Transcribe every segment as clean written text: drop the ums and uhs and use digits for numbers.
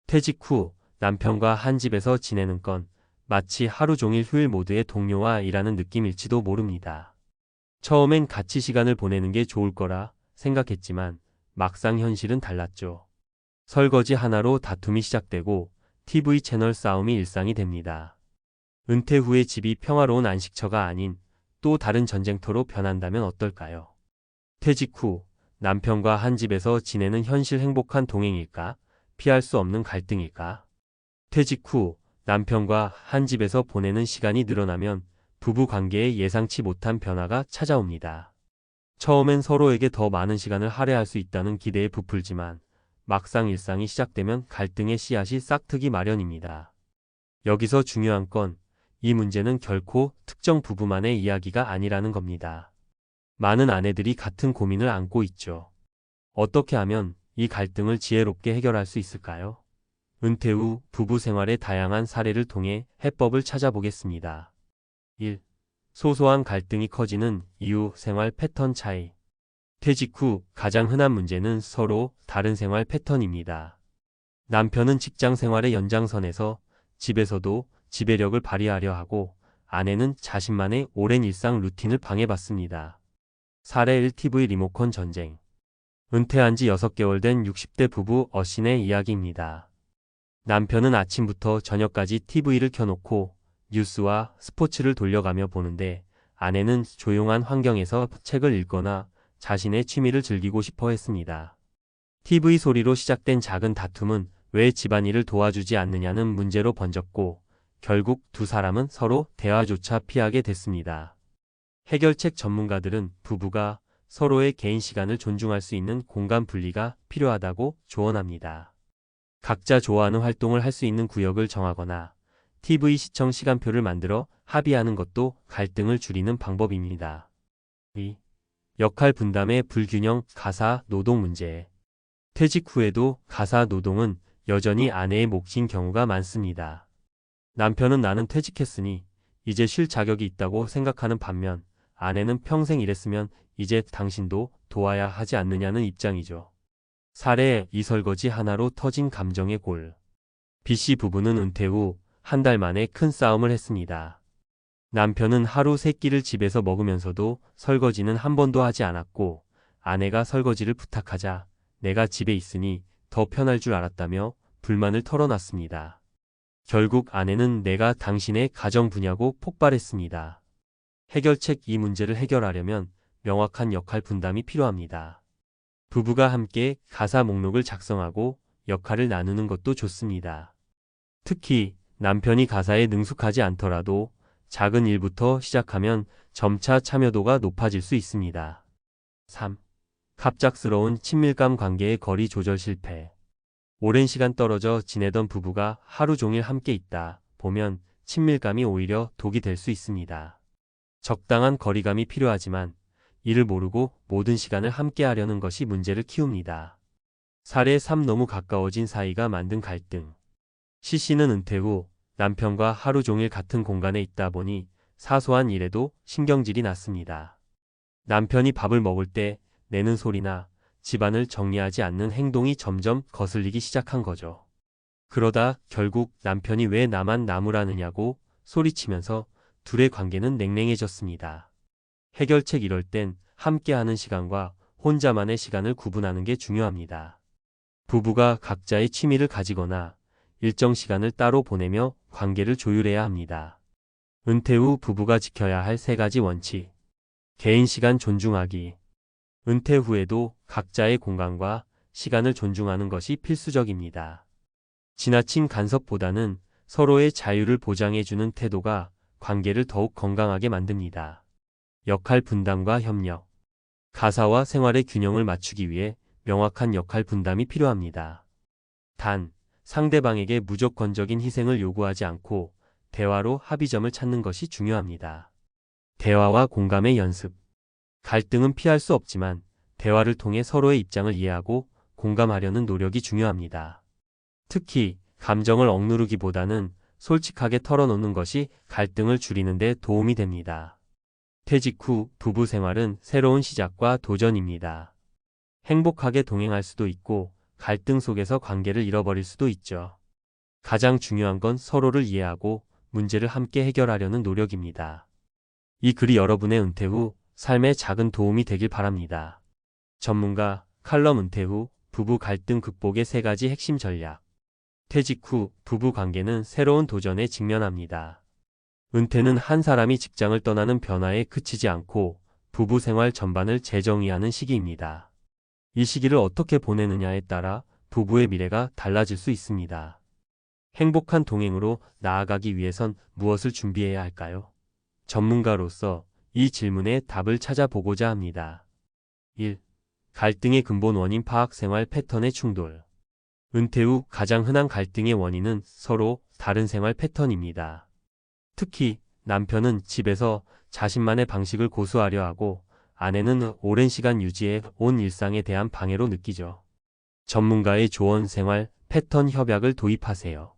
퇴직 후 남편과 한 집에서 지내는 건 마치 하루 종일 휴일 모드의 동료와 일하는 느낌일지도 모릅니다. 처음엔 같이 시간을 보내는 게 좋을 거라 생각했지만 막상 현실은 달랐죠. 설거지 하나로 다툼이 시작되고 TV 채널 싸움이 일상이 됩니다. 은퇴 후에 집이 평화로운 안식처가 아닌 또 다른 전쟁터로 변한다면 어떨까요? 퇴직 후 남편과 한 집에서 지내는 현실 행복한 동행일까? 피할 수 없는 갈등일까? 퇴직 후 남편과 한 집에서 보내는 시간이 늘어나면 부부 관계에 예상치 못한 변화가 찾아옵니다. 처음엔 서로에게 더 많은 시간을 할애할 수 있다는 기대에 부풀지만 막상 일상이 시작되면 갈등의 씨앗이 싹트기 마련입니다. 여기서 중요한 건 이 문제는 결코 특정 부부만의 이야기가 아니라는 겁니다. 많은 아내들이 같은 고민을 안고 있죠. 어떻게 하면 이 갈등을 지혜롭게 해결할 수 있을까요? 은퇴 후 부부 생활의 다양한 사례를 통해 해법을 찾아보겠습니다. 1. 소소한 갈등이 커지는 이유 생활 패턴 차이. 퇴직 후 가장 흔한 문제는 서로 다른 생활 패턴입니다. 남편은 직장 생활의 연장선에서 집에서도 지배력을 발휘하려 하고 아내는 자신만의 오랜 일상 루틴을 방해받습니다. 사례 1 TV 리모컨 전쟁. 은퇴한 지 6개월 된 60대 부부 어신의 이야기입니다. 남편은 아침부터 저녁까지 TV를 켜놓고 뉴스와 스포츠를 돌려가며 보는데 아내는 조용한 환경에서 책을 읽거나 자신의 취미를 즐기고 싶어 했습니다. TV 소리로 시작된 작은 다툼은 왜 집안일을 도와주지 않느냐는 문제로 번졌고 결국 두 사람은 서로 대화조차 피하게 됐습니다. 해결책 전문가들은 부부가 서로의 개인 시간을 존중할 수 있는 공간 분리가 필요하다고 조언합니다. 각자 좋아하는 활동을 할 수 있는 구역을 정하거나 TV 시청 시간표를 만들어 합의하는 것도 갈등을 줄이는 방법입니다. 2. 역할 분담의 불균형 가사 노동 문제. 퇴직 후에도 가사 노동은 여전히 아내의 몫인 경우가 많습니다. 남편은 나는 퇴직했으니 이제 쉴 자격이 있다고 생각하는 반면 아내는 평생 일했으면 이제 당신도 도와야 하지 않느냐는 입장이죠. 사례 2 설거지 하나로 터진 감정의 골. B씨 부부는 은퇴 후 한 달 만에 큰 싸움을 했습니다. 남편은 하루 3끼를 집에서 먹으면서도 설거지는 한 번도 하지 않았고 아내가 설거지를 부탁하자 내가 집에 있으니 더 편할 줄 알았다며 불만을 털어놨습니다. 결국 아내는 내가 당신의 가정 부냐고 폭발했습니다. 해결책 이 문제를 해결하려면 명확한 역할 분담이 필요합니다. 부부가 함께 가사 목록을 작성하고 역할을 나누는 것도 좋습니다. 특히 남편이 가사에 능숙하지 않더라도 작은 일부터 시작하면 점차 참여도가 높아질 수 있습니다. 3. 갑작스러운 친밀감 관계의 거리 조절 실패. 오랜 시간 떨어져 지내던 부부가 하루 종일 함께 있다 보면 친밀감이 오히려 독이 될 수 있습니다. 적당한 거리감이 필요하지만 이를 모르고 모든 시간을 함께 하려는 것이 문제를 키웁니다. 사례 3 너무 가까워진 사이가 만든 갈등. C씨는 은퇴 후 남편과 하루 종일 같은 공간에 있다 보니 사소한 일에도 신경질이 났습니다. 남편이 밥을 먹을 때 내는 소리나 집안을 정리하지 않는 행동이 점점 거슬리기 시작한 거죠. 그러다 결국 남편이 왜 나만 나무라느냐고 소리치면서 둘의 관계는 냉랭해졌습니다. 해결책 이럴 땐 함께하는 시간과 혼자만의 시간을 구분하는 게 중요합니다. 부부가 각자의 취미를 가지거나 일정 시간을 따로 보내며 관계를 조율해야 합니다. 은퇴 후 부부가 지켜야 할 3가지 원칙. 개인 시간 존중하기. 은퇴 후에도 각자의 공간과 시간을 존중하는 것이 필수적입니다. 지나친 간섭보다는 서로의 자유를 보장해주는 태도가 관계를 더욱 건강하게 만듭니다. 역할 분담과 협력. 가사와 생활의 균형을 맞추기 위해 명확한 역할 분담이 필요합니다. 단, 상대방에게 무조건적인 희생을 요구하지 않고 대화로 합의점을 찾는 것이 중요합니다. 대화와 공감의 연습. 갈등은 피할 수 없지만 대화를 통해 서로의 입장을 이해하고 공감하려는 노력이 중요합니다. 특히 감정을 억누르기보다는 솔직하게 털어놓는 것이 갈등을 줄이는 데 도움이 됩니다. 퇴직 후 부부 생활은 새로운 시작과 도전입니다. 행복하게 동행할 수도 있고 갈등 속에서 관계를 잃어버릴 수도 있죠. 가장 중요한 건 서로를 이해하고 문제를 함께 해결하려는 노력입니다. 이 글이 여러분의 은퇴 후 삶에 작은 도움이 되길 바랍니다. 전문가 칼럼 은퇴 후 부부 갈등 극복의 3가지 핵심 전략. 퇴직 후 부부 관계는 새로운 도전에 직면합니다. 은퇴는 한 사람이 직장을 떠나는 변화에 그치지 않고 부부 생활 전반을 재정의하는 시기입니다. 이 시기를 어떻게 보내느냐에 따라 부부의 미래가 달라질 수 있습니다. 행복한 동행으로 나아가기 위해선 무엇을 준비해야 할까요? 전문가로서 이 질문에 답을 찾아보고자 합니다. 1. 갈등의 근본 원인 파악. 생활 패턴의 충돌. 은퇴 후 가장 흔한 갈등의 원인은 서로 다른 생활 패턴입니다. 특히 남편은 집에서 자신만의 방식을 고수하려 하고 아내는 오랜 시간 유지해 온 일상에 대한 방해로 느끼죠. 전문가의 조언. 생활 패턴 협약을 도입하세요.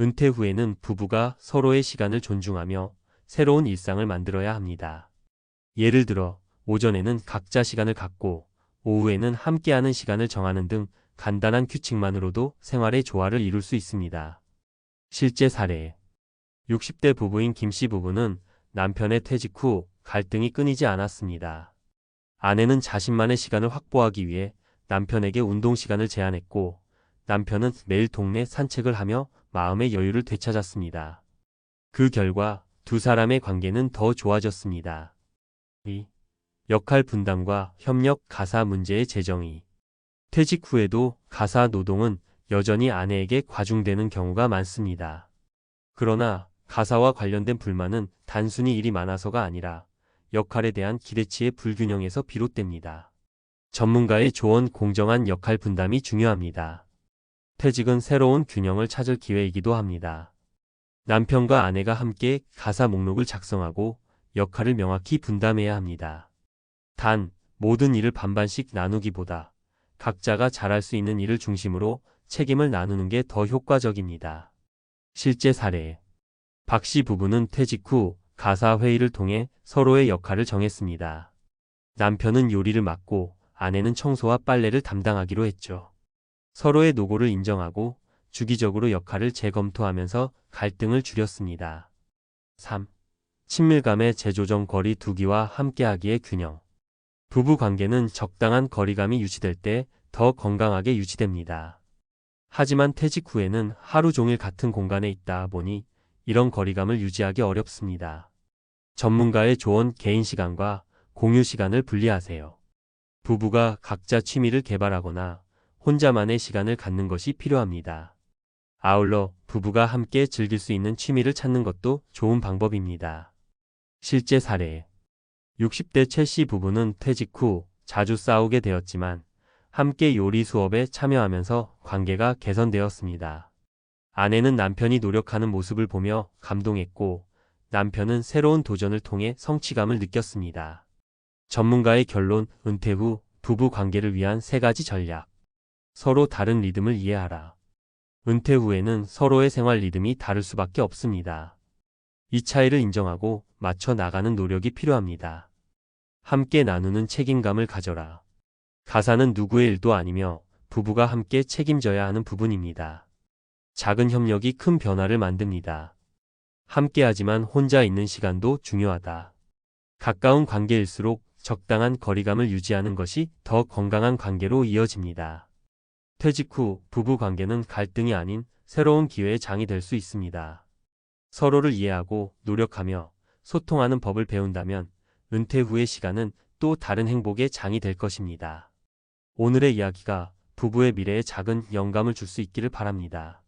은퇴 후에는 부부가 서로의 시간을 존중하며 새로운 일상을 만들어야 합니다. 예를 들어 오전에는 각자 시간을 갖고 오후에는 함께하는 시간을 정하는 등 간단한 규칙만으로도 생활의 조화를 이룰 수 있습니다. 실제 사례. 60대 부부인 김씨 부부는 남편의 퇴직 후 갈등이 끊이지 않았습니다. 아내는 자신만의 시간을 확보하기 위해 남편에게 운동 시간을 제안했고 남편은 매일 동네 산책을 하며 마음의 여유를 되찾았습니다. 그 결과 두 사람의 관계는 더 좋아졌습니다. 2. 역할 분담과 협력. 가사 문제의 재정의. 퇴직 후에도 가사 노동은 여전히 아내에게 과중되는 경우가 많습니다. 그러나 가사와 관련된 불만은 단순히 일이 많아서가 아니라 역할에 대한 기대치의 불균형에서 비롯됩니다. 전문가의 조언. 공정한 역할 분담이 중요합니다. 퇴직은 새로운 균형을 찾을 기회이기도 합니다. 남편과 아내가 함께 가사 목록을 작성하고 역할을 명확히 분담해야 합니다. 단, 모든 일을 반반씩 나누기보다 각자가 잘할 수 있는 일을 중심으로 책임을 나누는 게 더 효과적입니다. 실제 사례. 박씨 부부는 퇴직 후 가사 회의를 통해 서로의 역할을 정했습니다. 남편은 요리를 맡고 아내는 청소와 빨래를 담당하기로 했죠. 서로의 노고를 인정하고 주기적으로 역할을 재검토하면서 갈등을 줄였습니다. 3. 친밀감의 재조정. 거리 두기와 함께하기의 균형. 부부 관계는 적당한 거리감이 유지될 때 더 건강하게 유지됩니다. 하지만 퇴직 후에는 하루 종일 같은 공간에 있다 보니 이런 거리감을 유지하기 어렵습니다. 전문가의 조언. 개인 시간과 공유 시간을 분리하세요. 부부가 각자 취미를 개발하거나 혼자만의 시간을 갖는 것이 필요합니다. 아울러 부부가 함께 즐길 수 있는 취미를 찾는 것도 좋은 방법입니다. 실제 사례. 60대 최씨 부부는 퇴직 후 자주 싸우게 되었지만 함께 요리 수업에 참여하면서 관계가 개선되었습니다. 아내는 남편이 노력하는 모습을 보며 감동했고 남편은 새로운 도전을 통해 성취감을 느꼈습니다. 전문가의 결론. 은퇴 후 부부 관계를 위한 3가지 전략. 서로 다른 리듬을 이해하라. 은퇴 후에는 서로의 생활 리듬이 다를 수밖에 없습니다. 이 차이를 인정하고 맞춰 나가는 노력이 필요합니다. 함께 나누는 책임감을 가져라. 가사는 누구의 일도 아니며 부부가 함께 책임져야 하는 부분입니다. 작은 협력이 큰 변화를 만듭니다. 함께하지만 혼자 있는 시간도 중요하다. 가까운 관계일수록 적당한 거리감을 유지하는 것이 더 건강한 관계로 이어집니다. 퇴직 후 부부 관계는 갈등이 아닌 새로운 기회의 장이 될 수 있습니다. 서로를 이해하고 노력하며 소통하는 법을 배운다면 은퇴 후의 시간은 또 다른 행복의 장이 될 것입니다. 오늘의 이야기가 부부의 미래에 작은 영감을 줄 수 있기를 바랍니다.